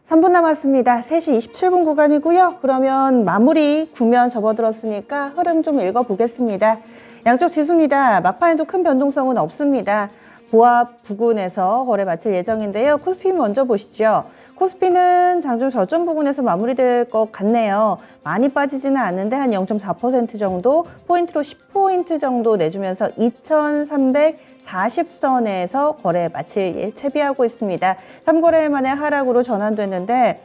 3분 남았습니다. 3시 27분 구간이고요. 그러면 마무리 국면 접어들었으니까 흐름 좀 읽어보겠습니다. 양쪽 지수입니다. 막판에도 큰 변동성은 없습니다. 보합 부근에서 거래 마칠 예정인데요. 코스피 먼저 보시죠. 코스피는 장중 저점 부근에서 마무리될 것 같네요. 많이 빠지지는 않는데 한 0.4% 정도, 포인트로 10포인트 정도 내주면서 2340선에서 거래 마칠 채비하고 있습니다. 3거래일 만에 하락으로 전환됐는데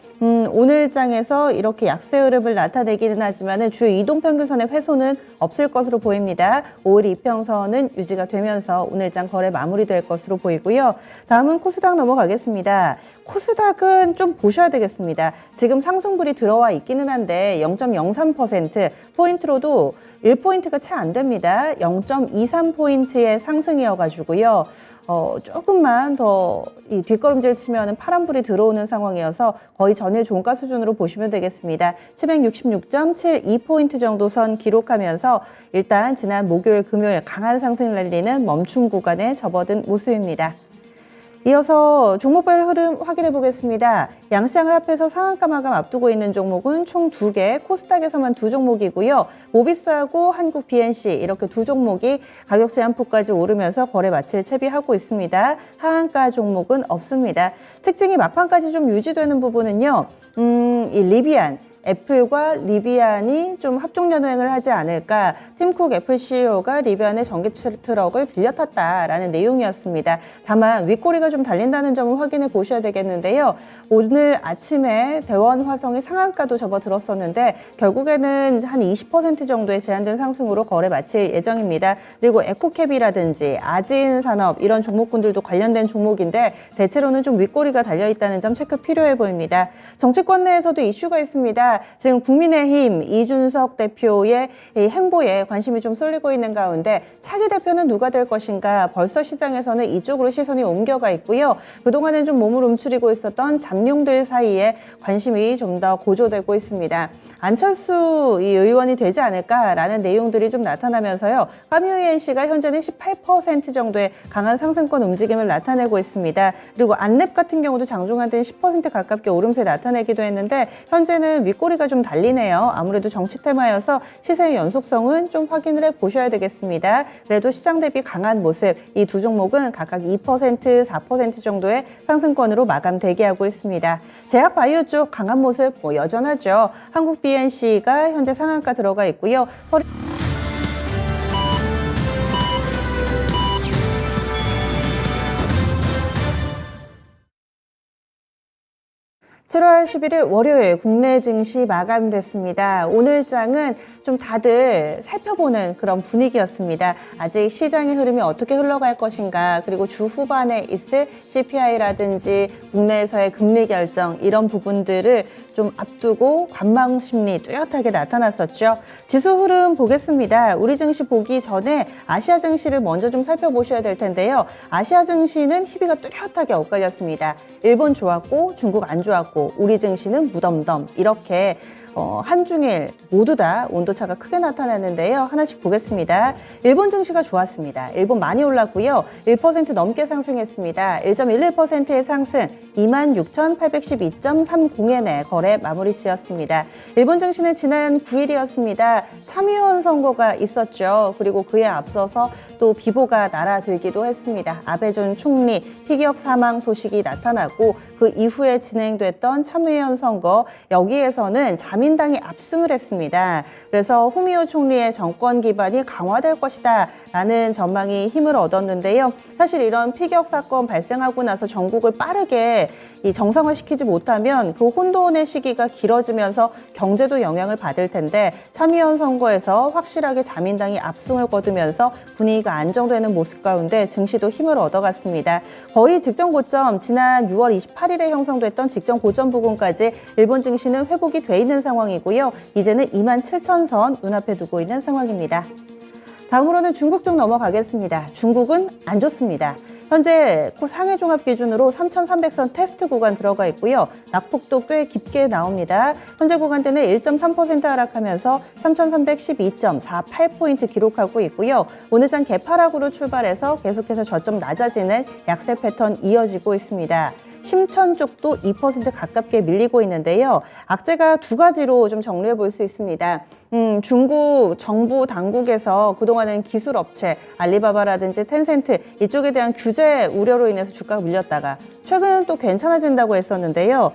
오늘 장에서 이렇게 약세 흐름을 나타내기는 하지만 주 이동평균선의 훼손은 없을 것으로 보입니다. 5일 이평선은 유지가 되면서 오늘 장 거래 마무리될 것으로 보이고요. 다음은 코스닥 넘어가겠습니다. 코스닥은 좀 보셔야 되겠습니다. 지금 상승불이 들어와 있기는 한데 0.03% 포인트로도 1포인트가 채 안 됩니다. 0.23포인트의 상승이어가지고요. 조금만 더 이 뒷걸음질 치면 파란불이 들어오는 상황이어서 거의 전일 종가 수준으로 보시면 되겠습니다. 766.72포인트 정도 선 기록하면서 일단 지난 목요일, 금요일 강한 상승 랠리는 멈춘 구간에 접어든 모습입니다. 이어서 종목별 흐름 확인해 보겠습니다. 양시장을 합해서 상한가 마감 앞두고 있는 종목은 총 2개, 코스닥에서만 2종목이고요. 모비스하고 한국 BNC 이렇게 2종목이 가격 제한폭까지 오르면서 거래 마칠 채비하고 있습니다. 하한가 종목은 없습니다. 특징이 막판까지 좀 유지되는 부분은요. 이 리비안. 애플과 리비안이 좀 합종연행을 하지 않을까. 팀쿡 애플 CEO가 리비안의 전기 트럭을 빌려 탔다라는 내용이었습니다. 다만 윗꼬리가 좀 달린다는 점을 확인해 보셔야 되겠는데요. 오늘 아침에 대원 화성이 상한가도 접어들었었는데 결국에는 한 20% 정도의 제한된 상승으로 거래 마칠 예정입니다. 그리고 에코캡이라든지 아진산업 이런 종목군들도 관련된 종목인데 대체로는 좀 윗꼬리가 달려있다는 점 체크 필요해 보입니다. 정치권 내에서도 이슈가 있습니다. 지금 국민의힘 이준석 대표의 행보에 관심이 좀 쏠리고 있는 가운데 차기 대표는 누가 될 것인가 벌써 시장에서는 이쪽으로 시선이 옮겨가 있고요. 그동안은 좀 몸을 움츠리고 있었던 잠룡들 사이에 관심이 좀 더 고조되고 있습니다. 안철수 의원이 되지 않을까라는 내용들이 좀 나타나면서요. 까미의NC가 현재는 18% 정도의 강한 상승권 움직임을 나타내고 있습니다. 그리고 안랩 같은 경우도 장중한 데는 10% 가깝게 오름세 나타내기도 했는데 현재는 윗꼬리가 좀 달리네요. 아무래도 정치 테마여서 시세의 연속성은 좀 확인을 해보셔야 되겠습니다. 그래도 시장 대비 강한 모습, 이 두 종목은 각각 2%, 4% 정도의 상승권으로 마감 대기하고 있습니다. 제약 바이오 쪽 강한 모습 여전하죠. 한국 BNC가 현재 상한가 들어가 있고요. 7월 11일 월요일 국내 증시 마감됐습니다. 오늘 장은 좀 다들 살펴보는 그런 분위기였습니다. 아직 시장의 흐름이 어떻게 흘러갈 것인가, 그리고 주 후반에 있을 CPI라든지 국내에서의 금리 결정 이런 부분들을 좀 앞두고 관망 심리 뚜렷하게 나타났었죠. 지수 흐름 보겠습니다. 우리 증시 보기 전에 아시아 증시를 먼저 좀 살펴보셔야 될 텐데요. 아시아 증시는 희비가 뚜렷하게 엇갈렸습니다. 일본 좋았고 중국 안 좋았고 우리 증시는 무덤덤 이렇게 한중일 모두 다 온도차가 크게 나타났는데요. 하나씩 보겠습니다. 일본 증시가 좋았습니다. 일본 많이 올랐고요. 1% 넘게 상승했습니다. 1.11%의 상승 26,812.30엔에 거래 마무리 지었습니다. 일본 증시는 지난 9일이었습니다. 참의원 선거가 있었죠. 그리고 그에 앞서서 또 비보가 날아들기도 했습니다. 아베 전 총리 피격 사망 소식이 나타났고 그 이후에 진행됐던 참의원 선거 여기에서는 자민당이 압승을 했습니다. 그래서 후미오 총리의 정권 기반이 강화될 것이다 라는 전망이 힘을 얻었는데요. 사실 이런 피격 사건 발생하고 나서 전국을 빠르게 정상화시키지 못하면 그 혼돈의 시기가 길어지면서 경제도 영향을 받을 텐데 참의원 선거에서 확실하게 자민당이 압승을 거두면서 분위기가 안정되는 모습 가운데 증시도 힘을 얻어갔습니다. 거의 직전 고점 지난 6월 28일에 형성됐던 직전 고점 부근까지 일본 증시는 회복이 돼 있는 상황이고요. 이제는 27,000선 눈앞에 두고 있는 상황입니다. 다음으로는 중국 쪽 넘어가겠습니다. 중국은 안 좋습니다. 현재 상해 종합 기준으로 3,300선 테스트 구간 들어가 있고요. 낙폭도 꽤 깊게 나옵니다. 현재 구간대는 1.3% 하락하면서 3,312.48포인트 기록하고 있고요. 오늘 장 개파락으로 출발해서 계속해서 저점 낮아지는 약세 패턴 이어지고 있습니다. 심천 쪽도 2% 가깝게 밀리고 있는데요. 악재가 두 가지로 좀 정리해 볼 수 있습니다. 중국 정부 당국에서 그동안은 기술업체, 알리바바라든지 텐센트 이쪽에 대한 규제 우려로 인해서 주가가 밀렸다가 최근은 또 괜찮아진다고 했었는데요.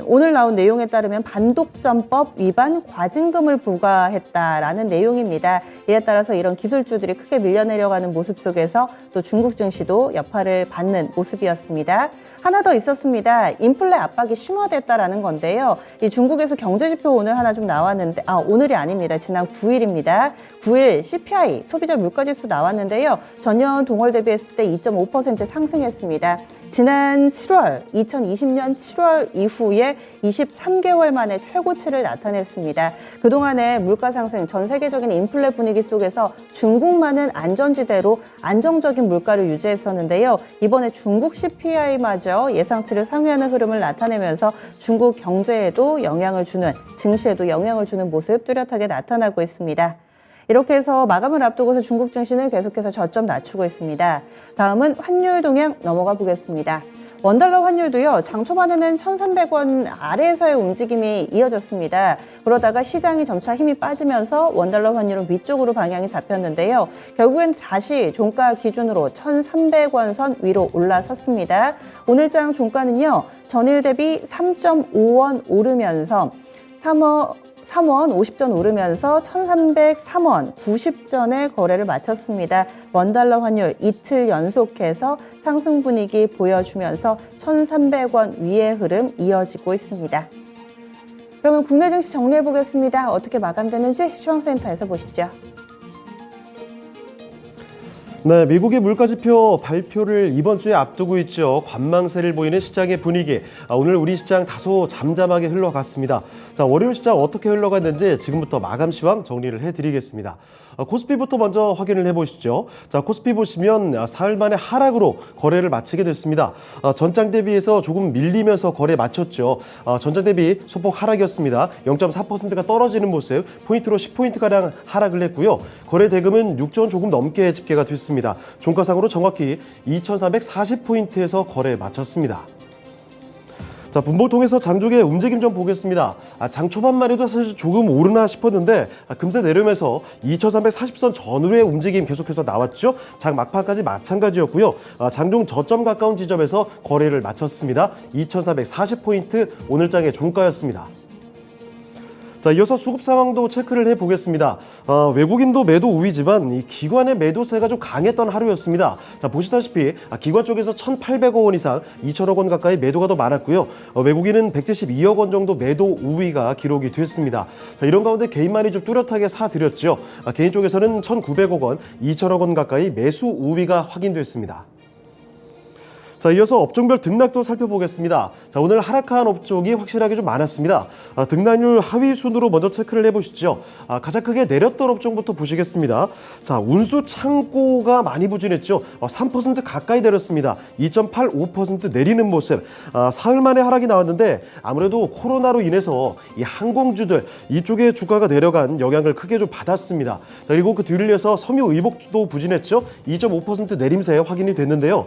오늘 나온 내용에 따르면 반독점법 위반 과징금을 부과했다라는 내용입니다. 이에 따라서 이런 기술주들이 크게 밀려내려가는 모습 속에서 또 중국 증시도 여파를 받는 모습이었습니다. 하나 더 있었습니다. 인플레 압박이 심화됐다라는 건데요. 이 중국에서 경제지표 오늘 하나 좀 나왔는데, 오늘이 아닙니다. 지난 9일입니다. 9일 CPI, 소비자 물가지수 나왔는데요. 전년 동월 대비했을 때 2.5% 상승했습니다. 지난 7월, 2020년 7월 이후에 23개월 만에 최고치를 나타냈습니다. 그동안의 물가 상승, 전 세계적인 인플레 분위기 속에서 중국만은 안전지대로 안정적인 물가를 유지했었는데요. 이번에 중국 CPI마저 예상치를 상회하는 흐름을 나타내면서 중국 경제에도 영향을 주는, 증시에도 영향을 주는 모습 뚜렷하게 나타나고 있습니다. 이렇게 해서 마감을 앞두고서 중국 증시는 계속해서 저점 낮추고 있습니다. 다음은 환율 동향 넘어가 보겠습니다. 원달러 환율도요, 장 초반에는 1,300원 아래에서의 움직임이 이어졌습니다. 그러다가 시장이 점차 힘이 빠지면서 원달러 환율은 위쪽으로 방향이 잡혔는데요. 결국엔 다시 종가 기준으로 1,300원 선 위로 올라섰습니다. 오늘장 종가는요, 전일 대비 3.5원 오르면서 3원 50전 오르면서 1,303원 90전에 거래를 마쳤습니다. 원달러 환율 이틀 연속해서 상승 분위기 보여주면서 1,300원 위의 흐름 이어지고 있습니다. 그러면 국내 증시 정리해 보겠습니다. 어떻게 마감되는지 시황센터에서 보시죠. 네, 미국의 물가지표 발표를 이번 주에 앞두고 있죠. 관망세를 보이는 시장의 분위기. 오늘 우리 시장 다소 잠잠하게 흘러갔습니다. 자, 월요일 시장 어떻게 흘러갔는지 지금부터 마감 시황 정리를 해드리겠습니다. 코스피부터 먼저 확인을 해보시죠. 자, 코스피 보시면 사흘 만에 하락으로 거래를 마치게 됐습니다. 전장 대비해서 조금 밀리면서 거래 마쳤죠. 전장 대비 소폭 하락이었습니다. 0.4%가 떨어지는 모습, 포인트로 10포인트가량 하락을 했고요. 거래 대금은 6조 원 조금 넘게 집계가 됐습니다. 종가상으로 정확히 2,440포인트에서 거래 마쳤습니다. 자, 분봉 통해서 장중의 움직임 좀 보겠습니다. 장 초반만 해도 사실 조금 오르나 싶었는데 금세 내려오면서 2,340선 전후의 움직임 계속해서 나왔죠. 장 막판까지 마찬가지였고요. 장중 저점 가까운 지점에서 거래를 마쳤습니다. 2,440포인트 오늘장의 종가였습니다. 자, 이어서 수급 상황도 체크를 해보겠습니다. 외국인도 매도 우위지만 이 기관의 매도세가 좀 강했던 하루였습니다. 자, 보시다시피 기관 쪽에서 1,800억 원 이상, 2천억 원 가까이 매도가 더 많았고요. 외국인은 172억 원 정도 매도 우위가 기록이 됐습니다. 자, 이런 가운데 개인만이 좀 뚜렷하게 사들였죠. 개인 쪽에서는 1,900억 원, 2천억 원 가까이 매수 우위가 확인됐습니다. 자, 이어서 업종별 등락도 살펴보겠습니다. 자, 오늘 하락한 업종이 확실하게 좀 많았습니다. 등락률 하위 순으로 먼저 체크를 해보시죠. 가장 크게 내렸던 업종부터 보시겠습니다. 자, 운수 창고가 많이 부진했죠. 3% 가까이 내렸습니다. 2.85% 내리는 모습. 사흘 만에 하락이 나왔는데 아무래도 코로나로 인해서 이 항공주들 이쪽에 주가가 내려간 영향을 크게 좀 받았습니다. 자, 그리고 그 뒤를 이어서 섬유의복도 부진했죠. 2.5% 내림세 확인이 됐는데요.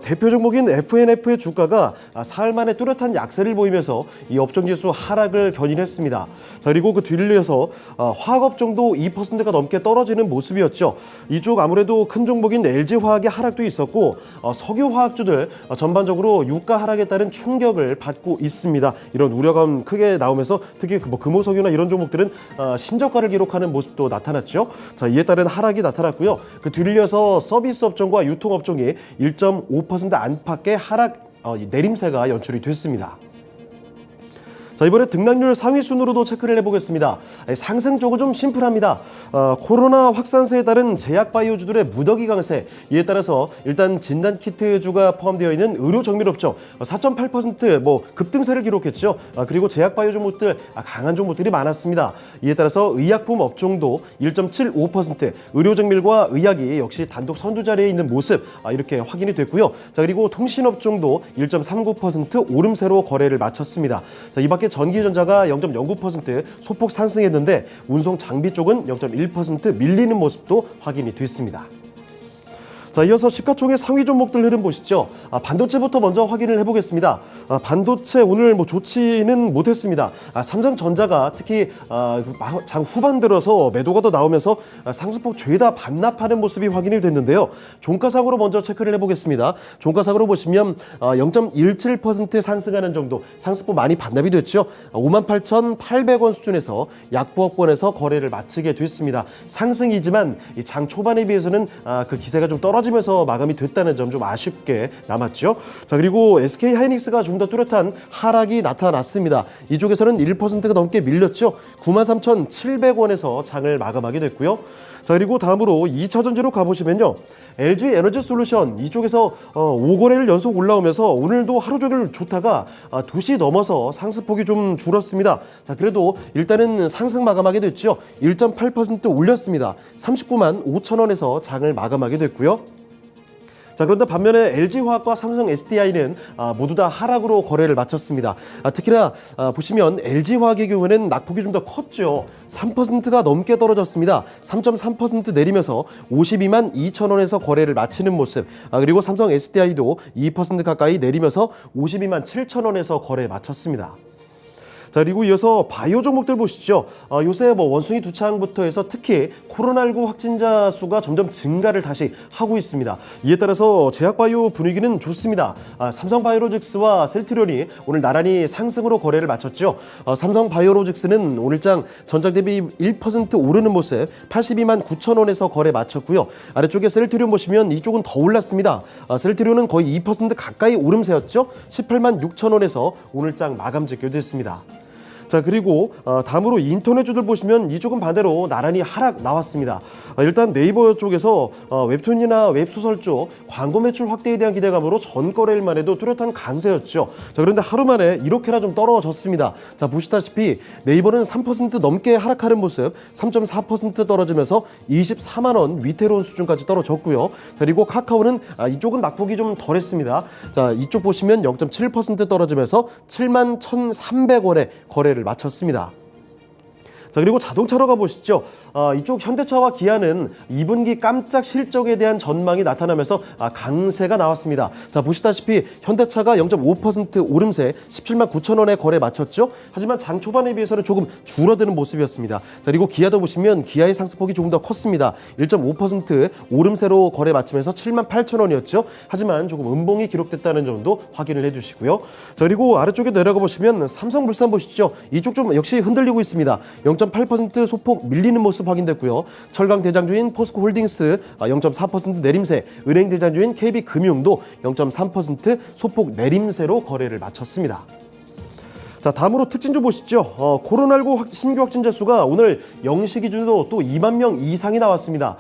대표 종목인 FNF의 주가가 사흘 만에 뚜렷한 약세를 보이면서 이 업종지수 하락을 견인했습니다. 자, 그리고 그 뒤를 이어서 화학업종도 2%가 넘게 떨어지는 모습이었죠. 이쪽 아무래도 큰 종목인 LG화학의 하락도 있었고 석유화학주들 전반적으로 유가 하락에 따른 충격을 받고 있습니다. 이런 우려감 크게 나오면서 특히 금호석유나 이런 종목들은 신저가를 기록하는 모습도 나타났죠. 자, 이에 따른 하락이 나타났고요. 그 뒤를 이어서 서비스 업종과 유통업종이 1.5% 안팎의 하락 내림세가 연출이 됐습니다. 자, 이번에 등락률 상위 순으로도 체크를 해보겠습니다. 상승 쪽은 좀 심플합니다. 코로나 확산세에 따른 제약바이오주들의 무더기 강세, 이에 따라서 일단 진단키트주가 포함되어 있는 의료정밀업종 4.8% 급등세를 기록했죠. 그리고 제약바이오 종목들 강한 종목들이 많았습니다. 이에 따라서 의약품 업종도 1.75%, 의료정밀과 의학이 역시 단독 선두 자리에 있는 모습 이렇게 확인이 됐고요. 자, 그리고 통신업종도 1.39% 오름세로 거래를 마쳤습니다. 자, 이 밖에 전기전자가 0.09% 소폭 상승했는데 운송 장비 쪽은 0.1% 밀리는 모습도 확인이 됐습니다. 자, 이어서 시가총액 상위 종목들 흐름 보시죠. 반도체부터 먼저 확인을 해보겠습니다. 반도체 오늘 좋지는 못했습니다. 삼성전자가 특히 장 후반 들어서 매도가 더 나오면서 상승폭 죄다 반납하는 모습이 확인이 됐는데요. 종가상으로 먼저 체크를 해보겠습니다. 종가상으로 보시면 0.17% 상승하는 정도, 상승폭 많이 반납이 됐죠. 58,800원 수준에서 약보합권에서 거래를 마치게 됐습니다. 상승이지만 이 장 초반에 비해서는 그 기세가 좀 떨어지면서 마감이 됐다는 점 좀 아쉽게 남았죠. 자, 그리고 SK 하이닉스가 좀 더 뚜렷한 하락이 나타났습니다. 이쪽에서는 1%가 넘게 밀렸죠. 93,700원에서 장을 마감하게 됐고요. 자, 그리고 다음으로 2차전지로 가보시면요. LG 에너지 솔루션 이쪽에서 5거래를 연속 올라오면서 오늘도 하루 종일 좋다가 2시 넘어서 상승폭이 좀 줄었습니다. 자, 그래도 일단은 상승 마감하게 됐죠. 1.8% 올렸습니다. 39만 5천 원에서 장을 마감하게 됐고요. 자, 그런데 반면에 LG화학과 삼성 SDI는 모두 다 하락으로 거래를 마쳤습니다. 특히나 보시면 LG화학의 경우에는 낙폭이 좀 더 컸죠. 3%가 넘게 떨어졌습니다. 3.3% 내리면서 52만 2천 원에서 거래를 마치는 모습. 그리고 삼성 SDI도 2% 가까이 내리면서 52만 7천 원에서 거래 마쳤습니다. 자, 그리고 이어서 바이오 종목들 보시죠. 요새 원숭이 두창부터 해서 특히 코로나19 확진자 수가 점점 증가를 다시 하고 있습니다. 이에 따라서 제약바이오 분위기는 좋습니다. 삼성바이오로직스와 셀트리온이 오늘 나란히 상승으로 거래를 마쳤죠. 삼성바이오로직스는 오늘장 전장 대비 1% 오르는 모습 82만 9천 원에서 거래 마쳤고요. 아래쪽에 셀트리온 보시면 이쪽은 더 올랐습니다. 셀트리온은 거의 2% 가까이 오름세였죠. 18만 6천 원에서 오늘장 마감 짓게 됐습니다. 자, 그리고 다음으로 인터넷주들 보시면 이쪽은 반대로 나란히 하락 나왔습니다. 일단 네이버 쪽에서 웹툰이나 웹소설 쪽 광고 매출 확대에 대한 기대감으로 전 거래일만 해도 뚜렷한 강세였죠. 자, 그런데 하루 만에 이렇게나 좀 떨어졌습니다. 자, 보시다시피 네이버는 3% 넘게 하락하는 모습 3.4% 떨어지면서 24만 원 위태로운 수준까지 떨어졌고요. 자, 그리고 카카오는 이쪽은 낙폭이 좀 덜했습니다. 자, 이쪽 보시면 0.7% 떨어지면서 7만 1,300원에 거래를 마쳤습니다. 자, 그리고 자동차로 가보시죠. 이쪽 현대차와 기아는 2분기 깜짝 실적에 대한 전망이 나타나면서 강세가 나왔습니다. 자, 보시다시피 현대차가 0.5% 오름세 17만 9천 원에 거래 마쳤죠. 하지만 장 초반에 비해서는 조금 줄어드는 모습이었습니다. 자, 그리고 기아도 보시면 기아의 상승폭이 조금 더 컸습니다. 1.5% 오름세로 거래 마치면서 7만 8천 원이었죠. 하지만 조금 음봉이 기록됐다는 점도 확인을 해주시고요. 자, 그리고 아래쪽에 내려가 보시면 삼성물산 보시죠. 이쪽 좀 역시 흔들리고 있습니다. 0.8% 소폭 밀리는 모습 확인됐고요. 철강 대장주인 포스코홀딩스 0.4% 내림세, 은행 대장주인 KB금융도 0.3% 소폭 내림세로 거래를 마쳤습니다. 자, 다음으로 특징 좀 보시죠. 코로나19 신규 확진자 수가 오늘 0시 기준으로 또 2만 명 이상이 나왔습니다.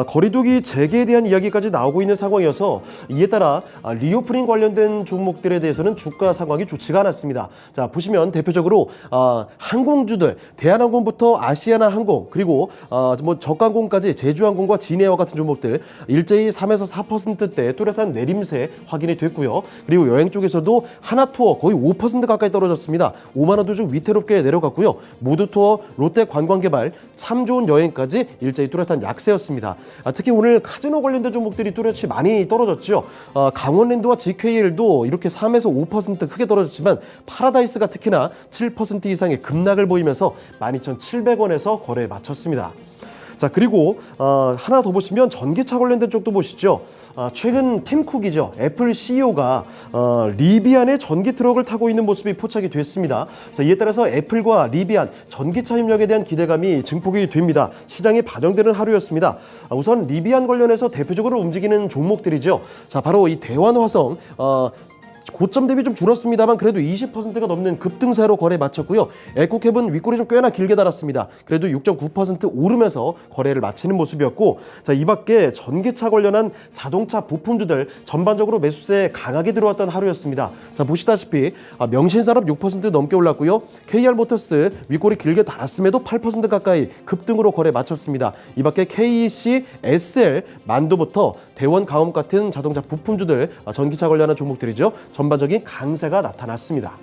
거리두기 재개에 대한 이야기까지 나오고 있는 상황이어서 이에 따라 리오프닝 관련된 종목들에 대해서는 주가 상황이 좋지가 않았습니다. 자, 보시면 대표적으로 항공주들, 대한항공부터 아시아나항공, 그리고 저가항공까지 제주항공과 진에어 같은 종목들 일제히 3에서 4%대 뚜렷한 내림세 확인이 됐고요. 그리고 여행 쪽에서도 하나투어 거의 5% 가까이 떨어졌습니다. 5만 원도 좀 위태롭게 내려갔고요. 모두투어, 롯데관광개발, 참 좋은 여행까지 일제히 뚜렷한 약세였습니다. 특히 오늘 카지노 관련된 종목들이 뚜렷이 많이 떨어졌죠. 강원랜드와 GKL도 이렇게 3에서 5% 크게 떨어졌지만 파라다이스가 특히나 7% 이상의 급락을 보이면서 12,700원에서 거래에 마쳤습니다. 자, 그리고 하나 더 보시면 전기차 관련된 쪽도 보시죠. 최근 팀 쿡이죠. 애플 CEO가 리비안의 전기 트럭을 타고 있는 모습이 포착이 됐습니다. 자, 이에 따라서 애플과 리비안 전기차 협력에 대한 기대감이 증폭이 됩니다. 시장에 반영되는 하루였습니다. 우선 리비안 관련해서 대표적으로 움직이는 종목들이죠. 자, 바로 이 대환화성 고점 대비 좀 줄었습니다만 그래도 20%가 넘는 급등세로 거래 마쳤고요. 에코캡은 윗골이 좀 꽤나 길게 달았습니다. 그래도 6.9% 오르면서 거래를 마치는 모습이었고, 자, 이 밖에 전기차 관련한 자동차 부품주들 전반적으로 매수세 강하게 들어왔던 하루였습니다. 자, 보시다시피 명신산업 6% 넘게 올랐고요. KR모터스 윗골이 길게 달았음에도 8% 가까이 급등으로 거래 마쳤습니다. 이 밖에 KEC, SL, 만도부터 대원 가움 같은 자동차 부품주들 전기차 관련한 종목들이죠. 전반적인 강세가 나타났습니다.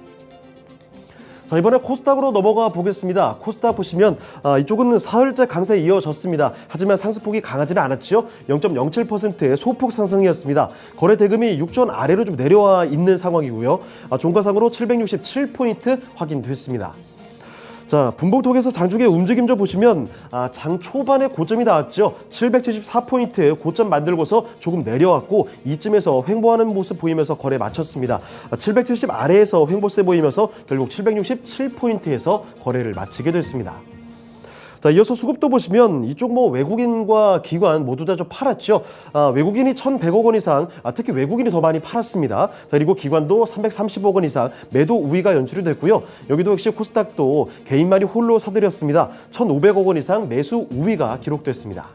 자, 이번에 코스닥으로 넘어가 보겠습니다. 코스닥 보시면 이쪽은 사흘째 강세 이어졌습니다. 하지만 상승폭이 강하지는 않았죠. 0.07%의 소폭 상승이었습니다. 거래 대금이 6전 아래로 좀 내려와 있는 상황이고요. 종가상으로 767포인트 확인됐습니다. 자, 분봉통에서 장중의 움직임 좀 보시면 장 초반에 고점이 나왔죠. 774포인트 고점 만들고서 조금 내려왔고 이쯤에서 횡보하는 모습 보이면서 거래 마쳤습니다. 770 아래에서 횡보세 보이면서 결국 767포인트에서 거래를 마치게 됐습니다. 자, 이어서 수급도 보시면 이쪽 외국인과 기관 모두 다 좀 팔았죠. 외국인이 1,100억 원 이상, 특히 외국인이 더 많이 팔았습니다. 자, 그리고 기관도 330억 원 이상 매도 우위가 연출이 됐고요. 여기도 역시 코스닥도 개인만이 홀로 사들였습니다. 1,500억 원 이상 매수 우위가 기록됐습니다.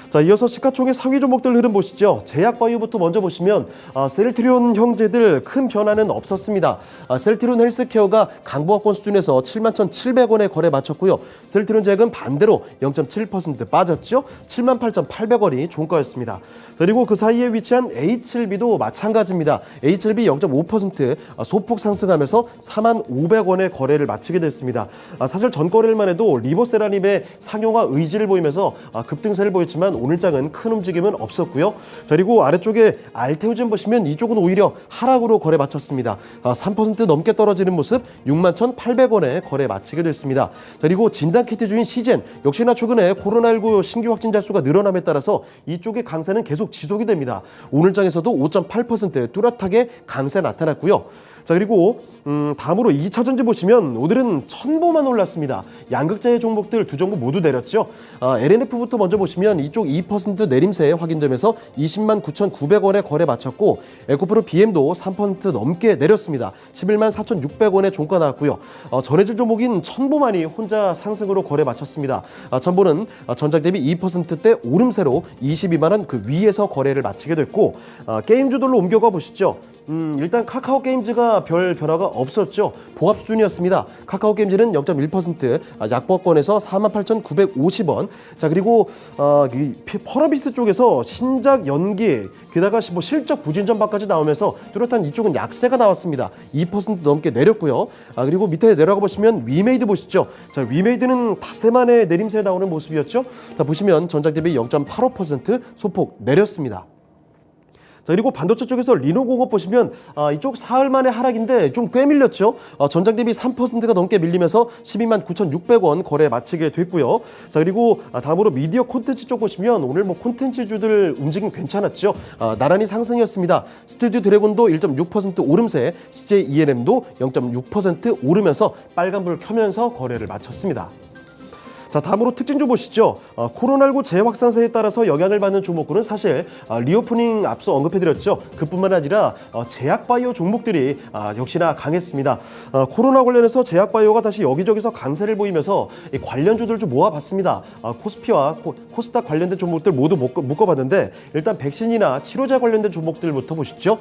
자, 이어서 시가총액 상위 종목들 흐름 보시죠. 제약바이오부터 먼저 보시면 셀트리온 형제들 큰 변화는 없었습니다. 셀트리온 헬스케어가 강보합권 수준에서 71,700원에 거래 마쳤고요. 셀트리온 제약은 반대로 0.7% 빠졌죠. 78,800원이 종가였습니다. 그리고 그 사이에 위치한 H7B도 마찬가지입니다. H7B 0.5% 소폭 상승하면서 4,500원에 거래를 마치게 됐습니다. 사실 전거래일만 해도 리보세라님의 상용화 의지를 보이면서 급등세를 보였지만 오늘장은 큰 움직임은 없었고요. 그리고 아래쪽에 알테오젠 보시면 이쪽은 오히려 하락으로 거래 마쳤습니다. 3% 넘게 떨어지는 모습 61,800원에 거래 마치게 됐습니다. 그리고 진단키트 주인 시젠 역시나 최근에 코로나19 신규 확진자 수가 늘어남에 따라서 이쪽의 강세는 계속 지속이 됩니다. 오늘장에서도 5.8% 뚜렷하게 강세 나타났고요. 자, 그리고 다음으로 2차전지 보시면 오늘은 천보만 올랐습니다. 양극재의 종목들 두 종목 모두 내렸죠. LNF부터 먼저 보시면 이쪽 2% 내림세 확인되면서 20만 9,900원에 거래 마쳤고 에코프로 BM도 3% 넘게 내렸습니다. 11만 4,600원에 종가 나왔고요. 전해질 종목인 천보만이 혼자 상승으로 거래 마쳤습니다. 천보는 전작 대비 2%대 오름세로 22만 원 그 위에서 거래를 마치게 됐고 게임주들로 옮겨가 보시죠. 일단 카카오 게임즈가 별 변화가 없었죠. 보합 수준이었습니다. 카카오 게임즈는 0.1% 약보권에서 48,950원. 자, 그리고 펄어비스 쪽에서 신작 연기 게다가 실적 부진 전반까지 나오면서 뚜렷한 이쪽은 약세가 나왔습니다. 2% 넘게 내렸고요. 그리고 밑에 내려가 보시면 위메이드 보시죠. 자, 위메이드는 닷새 만에 내림세 나오는 모습이었죠. 자, 보시면 전작 대비 0.85% 소폭 내렸습니다. 자, 그리고 반도체 쪽에서 리노공업 보시면 이쪽 사흘 만에 하락인데 좀 꽤 밀렸죠. 전장 대비 3%가 넘게 밀리면서 12만 9,600원 거래 마치게 됐고요. 자, 그리고 다음으로 미디어 콘텐츠 쪽 보시면 오늘 콘텐츠주들 움직임 괜찮았죠. 나란히 상승이었습니다. 스튜디오 드래곤도 1.6% 오름세, CJ ENM도 0.6% 오르면서 빨간불 켜면서 거래를 마쳤습니다. 자, 다음으로 특징 좀 보시죠. 코로나19 재확산세에 따라서 영향을 받는 종목군은 사실 리오프닝 앞서 언급해드렸죠. 그뿐만 아니라 제약바이오 종목들이 역시나 강했습니다. 코로나 관련해서 제약바이오가 다시 여기저기서 강세를 보이면서 이 관련주들 좀 모아봤습니다. 코스피와 코스닥 관련된 종목들 모두 묶어봤는데 일단 백신이나 치료제 관련된 종목들부터 보시죠.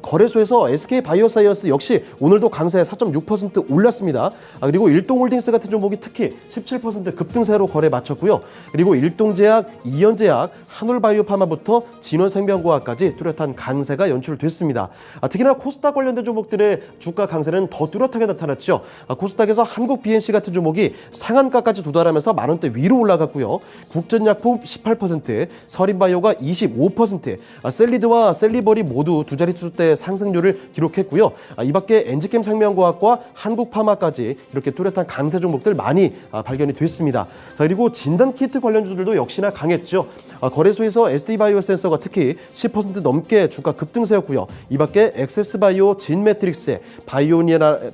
거래소에서 SK바이오사이언스 역시 오늘도 강세 4.6% 올랐습니다. 그리고 일동홀딩스 같은 종목이 특히 17% 급등세로 거래 마쳤고요. 그리고 일동제약, 이연제약, 한울바이오파마부터 진원생명과학까지 뚜렷한 강세가 연출됐습니다. 특히나 코스닥 관련된 종목들의 주가 강세는 더 뚜렷하게 나타났죠. 코스닥에서 한국 BNC 같은 종목이 상한가까지 도달하면서 만원대 위로 올라갔고요. 국전약품 18%, 서린바이오가 25%, 셀리드와 셀리버리 모두 두 자릿수대 상승률을 기록했고요. 이 밖에 엔지캠 생명과학과 한국파마까지 이렇게 뚜렷한 강세 종목들 많이 발견이 됐습니다. 자, 그리고 진단키트 관련주들도 역시나 강했죠. 거래소에서 SD바이오센서가 특히 10% 넘게 주가 급등세였고요. 이 밖에 엑세스바이오, 진매트릭스,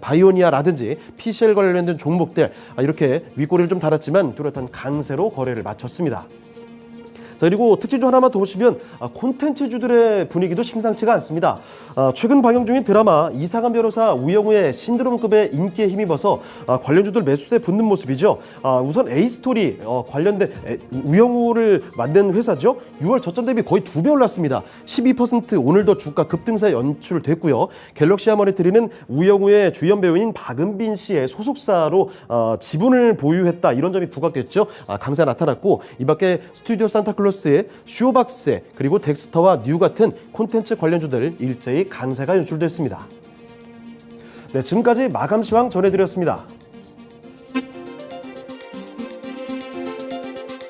바이오니아라든지 PCL 관련된 종목들 이렇게 윗꼬리를 좀 달았지만 뚜렷한 강세로 거래를 마쳤습니다. 자, 그리고 특징주 하나만 더 보시면 콘텐츠주들의 분위기도 심상치가 않습니다. 최근 방영 중인 드라마 이상한 변호사 우영우의 신드롬급의 인기에 힘입어서 관련주들 매수세에 붙는 모습이죠. 우선 A스토리 관련된 우영우를 만든 회사죠. 6월 저점 대비 거의 2배 올랐습니다. 12% 오늘도 주가 급등세 연출됐고요. 갤럭시아 머니터리는 우영우의 주연 배우인 박은빈 씨의 소속사로 지분을 보유했다. 이런 점이 부각됐죠. 강세 나타났고 이 밖에 스튜디오 산타클로스 쇼박스 그리고 덱스터와 뉴 같은 콘텐츠 관련주들 일제히 강세가 연출됐습니다. 네, 지금까지 마감 시황 전해드렸습니다.